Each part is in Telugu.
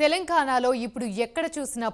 తెలంగాణలో ఇప్పుడు ఎక్కడ చూసినా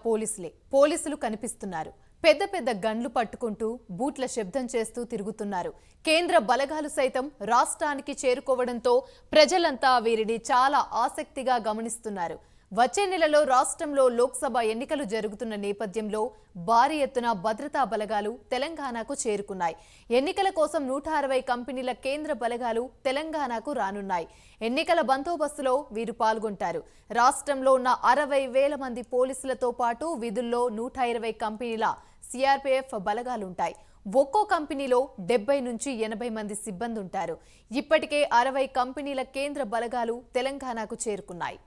పోలీసులు కనిపిస్తున్నారు. పెద్ద పెద్ద గన్లు పట్టుకుంటూ బూట్ల శబ్దం చేస్తూ తిరుగుతున్నారు. కేంద్ర బలగాలు సైతం రాష్ట్రానికి చేరుకోవడంతో ప్రజలంతా వీరిని చాలా ఆసక్తిగా గమనిస్తున్నారు. వచ్చే నెలలో రాష్ట్రంలో లోక్సభ ఎన్నికలు జరుగుతున్న నేపథ్యంలో భారీ ఎత్తున భద్రతా బలగాలు తెలంగాణకు చేరుకున్నాయి. ఎన్నికల కోసం 160 కంపెనీల కేంద్ర బలగాలు తెలంగాణకు రానున్నాయి. ఎన్నికల బందోబస్తులో వీరు పాల్గొంటారు. రాష్ట్రంలో ఉన్న 60,000 మంది పోలీసులతో పాటు విధుల్లో 120 కంపెనీల సిఆర్పీఎఫ్ బలగాలుంటాయి. ఒక్కో కంపెనీలో 70 నుంచి 80 మంది సిబ్బంది ఉంటారు. ఇప్పటికే 60 కంపెనీల కేంద్ర బలగాలు తెలంగాణకు చేరుకున్నాయి.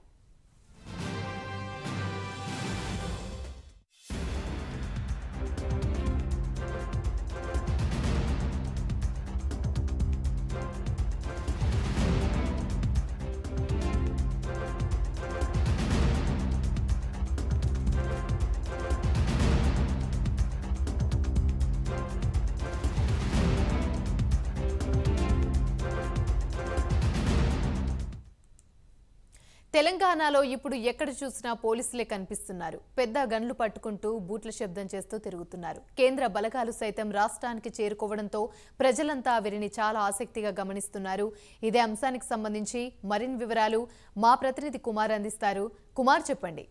తెలంగాణలో ఇప్పుడు ఎక్కడ చూసినా పోలీసులే కనిపిస్తున్నారు. పెద్ద గన్లు పట్టుకుంటూ బూట్ల శబ్దం చేస్తూ తిరుగుతున్నారు. కేంద్ర బలగాలు సైతం రాష్ట్రానికి చేరుకోవడంతో ప్రజలంతా వీరిని చాలా ఆసక్తిగా గమనిస్తున్నారు. ఇదే అంశానికి సంబంధించి మరిన్ని వివరాలు మా ప్రతినిధి కుమార్ అందిస్తారు. కుమార్, చెప్పండి.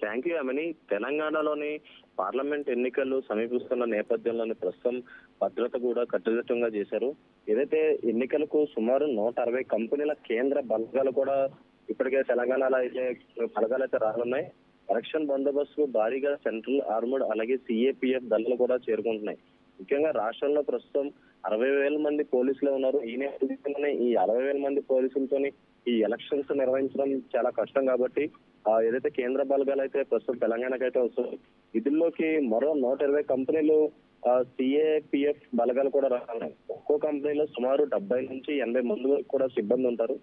Thank you Amani. తెలంగాణలోని పార్లమెంట్ ఎన్నికలు సమీపిస్తున్న నేపథ్యంలోని ప్రస్తుతం భద్రత కూడా కట్టుదిట్టంగా చేశారు. ఏదైతే ఎన్నికలకు సుమారు 160 కంపెనీల కేంద్ర బలగాలు కూడా ఇప్పటికే తెలంగాణలో అయితే బలగాలు అయితే రానున్నాయి. ఎలక్షన్ బందోబస్తు భారీగా సెంట్రల్ ఆర్మడ్ అలాగే సిఏపిఎఫ్ దళాలు కూడా చేరుకుంటున్నాయి. ముఖ్యంగా రాష్ట్రంలో ప్రస్తుతం 60,000 మంది పోలీసులు ఉన్నారు. ఈ నేపథ్యంలోనే ఈ 60,000 మంది పోలీసులతోని ఈ ఎలక్షన్స్ నిర్వహించడం చాలా కష్టం కాబట్టి ఏదైతే కేంద్ర బలగాలు అయితే ప్రస్తుతం తెలంగాణకు అయితే వస్తుంది. విధుల్లోకి మరో 120 కంపెనీలు సిఏపిఎఫ్ బలగాలు కూడా రానున్నాయి. ఒక్కో కంపెనీలో సుమారు 70 నుంచి 80 మంది వరకు కూడా సిబ్బంది ఉంటారు.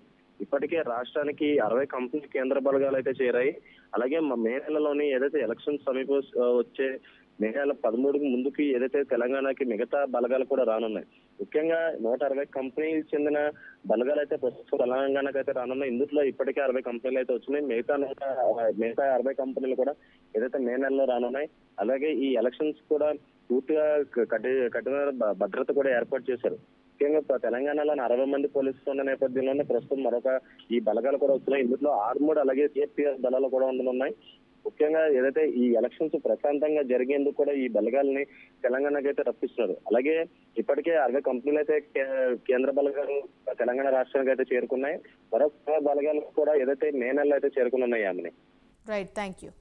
ఇప్పటికే రాష్ట్రానికి 60 కంపెనీ కేంద్ర బలగాలు అయితే చేరాయి. అలాగే మే నెలలోని ఏదైతే ఎలక్షన్ వచ్చే మే నెల 13కి ముందుకి ఏదైతే తెలంగాణకి మిగతా బలగాలు కూడా రానున్నాయి. ముఖ్యంగా 160 కంపెనీలు చెందిన బలగాలు అయితే ప్రస్తుతం తెలంగాణకు అయితే రానున్నాయి. ఇందులో ఇప్పటికే 60 కంపెనీలు అయితే వచ్చినాయి. మిగతా 60 కంపెనీలు కూడా ఏదైతే మే నెలలో రానున్నాయి. అలాగే ఈ ఎలక్షన్స్ కూడా పూర్తిగా కఠిన భద్రత కూడా ఏర్పాటు చేశారు. ముఖ్యంగా తెలంగాణలో 60 మంది పోలీసులు ఉన్న నేపథ్యంలోనే ప్రస్తుతం మరొక ఈ బలగాలు కూడా వస్తున్నాయి. ఇందులో ఆర్మూడ్ అలాగే సిఎఫ్పిఎఫ్ దళాలు కూడా ఉండనున్నాయి. ముఖ్యంగా ఏదైతే ఈ ఎలక్షన్స్ ప్రశాంతంగా జరిగేందుకు కూడా ఈ బలగాలని తెలంగాణకి అయితే రప్పిస్తున్నారు. అలాగే ఇప్పటికే 60 కంపెనీలు అయితే కేంద్ర బలగాలు తెలంగాణ రాష్ట్రానికి అయితే చేరుకున్నాయి. మరొక బలగాలు కూడా ఏదైతే మే నెలలో అయితే చేరుకున్నాయి. ఆమెని రైట్, థ్యాంక్ యూ.